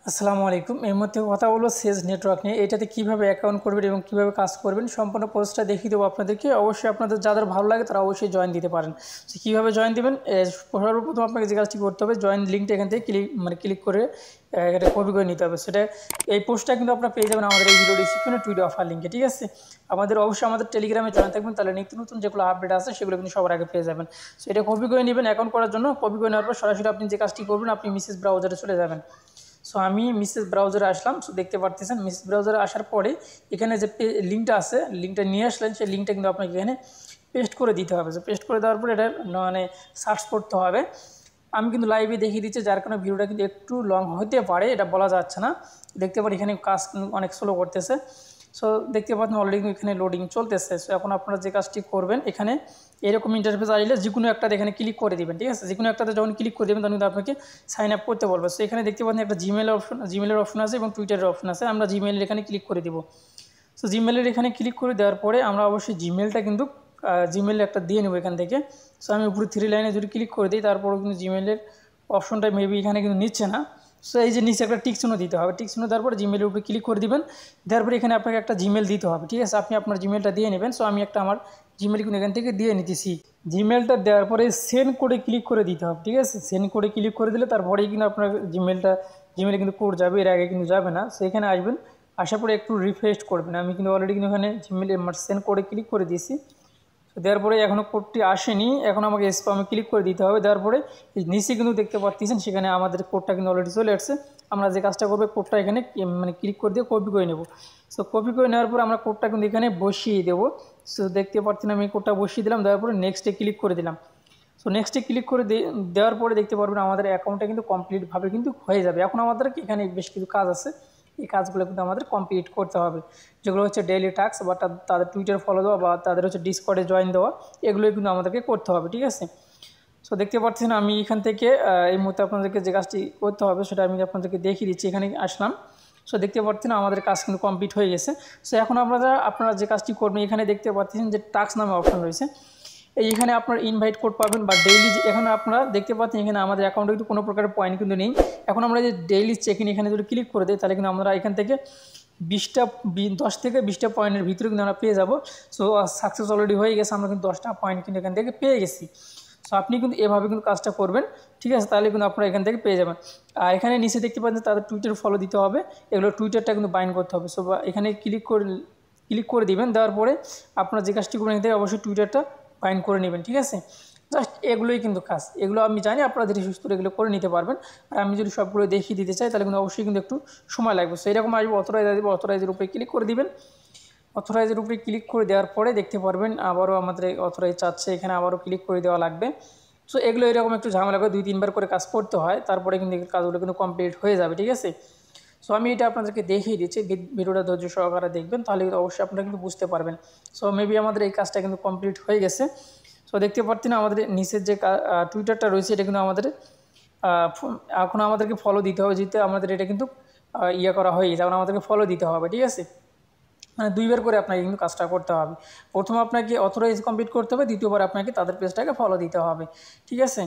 আসসালামু আলাইকুম। এই মুহূর্তে কথা বলবো সেজ নেটওয়ার্ক নিয়ে। এটাতে কীভাবে অ্যাকাউন্ট করবেন এবং কীভাবে কাজ করবেন সম্পূর্ণ প্রসেসটা দেখিয়ে দেবো আপনাদেরকে। অবশ্যই আপনাদের যাদের ভালো লাগে তারা অবশ্যই জয়েন দিতে পারেন। তো কীভাবে জয়েন দেবেন, সর্বপ্রথম আপনাকে যে কাজটি করতে হবে, জয়েন লিঙ্কটা এখান থেকে ক্লিক করে এটা কপি করে নিতে হবে। সেটা এই পোস্টটা কিন্তু আপনারা পেয়ে যাবেন আমাদের এই ভিডিও ডিসক্রিপশনে টুইটার অফার লিঙ্কে, ঠিক আছে। অবশ্যই আমাদের টেলিগ্রামে জয়েন থাকবেন, তাহলে নিত্য নতুন যেগুলো আপডেট আছে সেগুলো কিন্তু সবার আগে পেয়ে যাবেন। সো এটা কপি করে নেবেন অ্যাকাউন্ট করার জন্য। কপি করে নেওয়ার পর সরাসরি আপনি যে কাজটি করবেন, আপনি মিসেস ব্রাউজারে চলে যাবেন। সো আমি মিসেস ব্রাউজারে আসলাম। সো দেখতে পারতেছেন মিসেস ব্রাউজারে আসার পরে এখানে যে লিঙ্কটা আছে, লিঙ্কটা নিয়ে আসলেন, সেই লিঙ্কটা কিন্তু আপনাকে এখানে পেস্ট করে দিতে হবে। সো পেস্ট করে দেওয়ার পরে এটা সার্চ করতে হবে। আমি কিন্তু লাইভে দেখিয়ে দিচ্ছি, যার কারণে ভিডিওটা কিন্তু একটু লং হতে পারে, এটা বলা যাচ্ছে না। দেখতে পারি এখানে কাজ কিন্তু অনেক স্লো করতেছে। সো দেখতে পাচ্ছেন অলরেডি এখানে লোডিং চলতেছে। সো এখন আপনারা যে কাজটি করবেন, এখানে এরকম ইন্টারফেস আসলে যে কোনো একটাতে এখানে ক্লিক করে দেবেন, ঠিক আছে। যে কোনো একটাতে যখন ক্লিক করে দেবেন তখন কিন্তু আপনাকে সাইন আপ করতে বলবে। সো এখানে দেখতে পাচ্ছেন একটা জিমেলের অপশন আছে এবং টুইটারের অপশন আছে। আমরা জিমেলের এখানে ক্লিক করে দিব। সো জিমেলের এখানে ক্লিক করে দেওয়ার পরে আমরা অবশ্যই জিমেলটা কিন্তু জিমেল একটা দিয়ে নেব এখান থেকে। সো আমি উপরে 3 লাইনে যদি ক্লিক করে দিই, তারপরেও কিন্তু জিমেলের অপশনটা মেবি এখানে কিন্তু নিচ্ছে না। সো এই যে নিচে একটা টিক চিহ্ন দিতে হবে। টিক চিহ্ন দেওয়ার পরে জিমেলের উপরে ক্লিক করে দিবেন। দেওয়ার পরে এখানে আপনাকে একটা জিমেল দিতে হবে, ঠিক আছে। আপনি আপনার জিমেলটা দিয়ে নেবেন। সো আমি একটা আমার জিমেল কিন্তু এখান থেকে দিয়ে নিতেছি। জিমেলটা দেওয়ার পরে সেন্ড কোডে ক্লিক করে দিতে হবে, ঠিক আছে। সেন্ড কোডে ক্লিক করে দিলে তারপরেই কিন্তু আপনার জিমেলে কিন্তু কোড যাবে, এর আগে কিন্তু যাবে না। সো এখানে আসবেন, আসার পরে একটু রিফ্রেশ করবেন। আমি কিন্তু অলরেডি কিন্তু এখানে জিমেলে সেন্ড কোডে ক্লিক করে দিয়েছি। দেওয়ার পরে এখনও কোডটি আসেনি, এখন আমাকে স্প্যামে ক্লিক করে দিতে হবে। দেওয়ার পরে নিচে কিন্তু দেখতে পাচ্ছেন সেখানে আমাদের কোডটা কিন্তু অলরেডি চলে আসছে। আমরা যে কাজটা করবো, কোডটা এখানে ক্লিক করে দিয়ে কপি করে নেব। সো কপি করে নেওয়ার পর আমরা কোডটা কিন্তু এখানে বসিয়ে দেবো। সো দেখতে পাচ্ছেন আমি কোডটা বসিয়ে দিলাম। দেওয়ার পরে নেক্সটে ক্লিক করে দিলাম। সো নেক্সটে ক্লিক করে দেওয়ার পরে দেখতে পারবেন আমাদের অ্যাকাউন্টটা কিন্তু কমপ্লিটভাবে কিন্তু হয়ে যাবে। এখন আমাদের এখানে বেশ কিছু কাজ আছে, এই কাজগুলো কিন্তু আমাদের কমপ্লিট করতে হবে, যেগুলো হচ্ছে ডেইলি টাস্ক বা তাদের টুইটার ফলো দেওয়া বা তাদের হচ্ছে ডিসকর্ডে জয়েন দেওয়া, এগুলোই কিন্তু আমাদেরকে করতে হবে, ঠিক আছে। সো দেখতে পাচ্ছেন আমি এখান থেকে এই মুহূর্তে আপনাদেরকে যে কাজটি করতে হবে সেটা আমি আপনাদেরকে দেখিয়ে দিচ্ছি। এখানে আসলাম। সো দেখতে পাচ্ছেন আমাদের কাজ কিন্তু কমপ্লিট হয়ে গেছে। সো এখন আপনারা যে কাজটি করবেন, এখানে দেখতে পাচ্ছেন যে টাস্ক নামে অপশন রয়েছে। এইখানে আপনার ইনভাইট কোড পাবেন বা ডেইলি, এখানে আপনারা দেখতে পাচ্ছেন এখানে আমাদের অ্যাকাউন্টে কিন্তু কোনো প্রকারের পয়েন্ট কিন্তু নেই। এখন আমরা যে ডেইলি চেক ইন এখানে যদি ক্লিক করে দিই, তাহলে কিন্তু আমরা এখান থেকে 10 থেকে 20টা পয়েন্টের ভিতরে কিন্তু আমরা পেয়ে যাব। সো সাকসেস অলরেডি হয়ে গেছে, আমরা কিন্তু 10টা পয়েন্ট কিন্তু এখান থেকে পেয়ে গেছি। সো আপনি কিন্তু এভাবে কিন্তু কাজটা করবেন, ঠিক আছে, তাহলে কিন্তু আপনারা এখান থেকে পেয়ে যাবেন। আর এখানে নিচে দেখতে পাচ্ছেন তাদের টুইটার ফলো দিতে হবে, এগুলো টুইটারটা কিন্তু বাইন্ড করতে হবে। সো এখানে ক্লিক করে দিবেন। দেওয়ার পরে আপনারা যে কাজটি করবেন, এখান থেকে অবশ্যই টুইটারটা বাইন্ড করে নেবেন, ঠিক আছে। জাস্ট এগুলোই কিন্তু কাজ, এগুলো আমি জানি আপনারা ধীরে সুস্থ এগুলো করে নিতে পারবেন। আর আমি যদি সবগুলো দেখিয়ে দিতে চাই, তাহলে কিন্তু অবশ্যই কিন্তু একটু সময় লাগবে। সো এরকম আসবে, অথরাইজের উপরে ক্লিক করে দিবেন। অথরাইজের উপরে ক্লিক করে দেওয়ার পরে দেখতে পারবেন আবারও আমাদের অথরাইজ চাচ্ছে, এখানে আবারও ক্লিক করে দেওয়া লাগবে। সো এগুলো এরকম একটু ঝামেলা করে 2-3 বার করে কাজ করতে হয়, তারপরে কিন্তু কাজগুলো কিন্তু কমপ্লিট হয়ে যাবে, ঠিক আছে। সো আমি এটা আপনাদেরকে দেখিয়ে দিচ্ছি, ভিডিওটা ধৈর্য সহকারে দেখবেন, তাহলে কিন্তু অবশ্যই আপনারা কিন্তু বুঝতে পারবেন। সো মেবি আমাদের এই কাজটা কিন্তু কমপ্লিট হয়ে গেছে। সো দেখতে পাচ্ছেন আমাদের নিচের যে টুইটারটা রয়েছে, এটা কিন্তু আমাদের এখন আমাদেরকে ফলো দিতে হবে, যেহেতু আমাদের এটা কিন্তু করা হয়ে গেছে, এখন আমাদেরকে ফলো দিতে হবে, ঠিক আছে। 2বার করে আপনাকে কিন্তু কাজটা করতে হবে। প্রথম আপনাকে অথরাইজ কমপ্লিট করতে হবে, দ্বিতীয়বার আপনাকে তাদের পেজটাকে ফলো দিতে হবে, ঠিক আছে।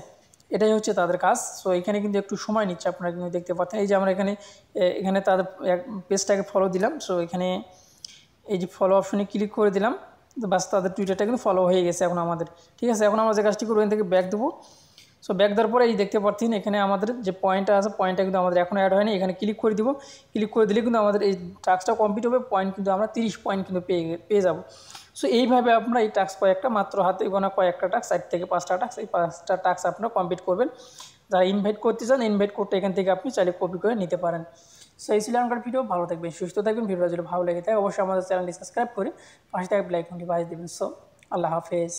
এটাই হচ্ছে তাদের কাজ। সো এখানে কিন্তু একটু সময় নিচ্ছে, আপনারা কিন্তু দেখতে পাচ্ছেন। এই যে আমরা এখানে তাদের পেজটাকে ফলো দিলাম। সো এখানে এই যে ফলো অপশনে ক্লিক করে দিলাম, বাস তাদের টুইটারটা কিন্তু ফলো হয়ে গেছে এখন আমাদের, ঠিক আছে। এখন আমরা যে কাজটি করবো, এখান থেকে ব্যাক দেবো। সো ব্যাক দেওয়ার পরে এই দেখতে পাচ্ছেন এখানে আমাদের যে পয়েন্টটা আছে, পয়েন্টটা কিন্তু আমাদের এখনও অ্যাড হয়নি। এখানে ক্লিক করে দিব। ক্লিক করে দিলে কিন্তু আমাদের এই টাস্কটা কমপ্লিট হবে, পয়েন্ট কিন্তু আমরা 30 পয়েন্ট কিন্তু পেয়ে যাব। সো এইভাবে আপনারা এই টাস্ক কয়েকটা, মাত্র হাতে গোনা কয়েকটা টাস্ক, 4 থেকে 5টা টাস্ক, এই 5টা টাস্ক আপনারা কমপ্লিট করবেন। যারা ইনভাইট করতে চান, ইনভাইট করতে এখান থেকে আপনি চাইলে কপি করে নিতে পারেন। সো এই ছিল আমার ভিডিও। ভালো থাকবেন, সুস্থ থাকবেন। ভিডিওটা যদি ভালো লেগে থাকে অবশ্যই আমাদের চ্যানেলটি সাবস্ক্রাইব করে পাশে থাকা বেল আইকনটি বাজিয়ে দেবেন। সো আল্লাহ হাফেজ।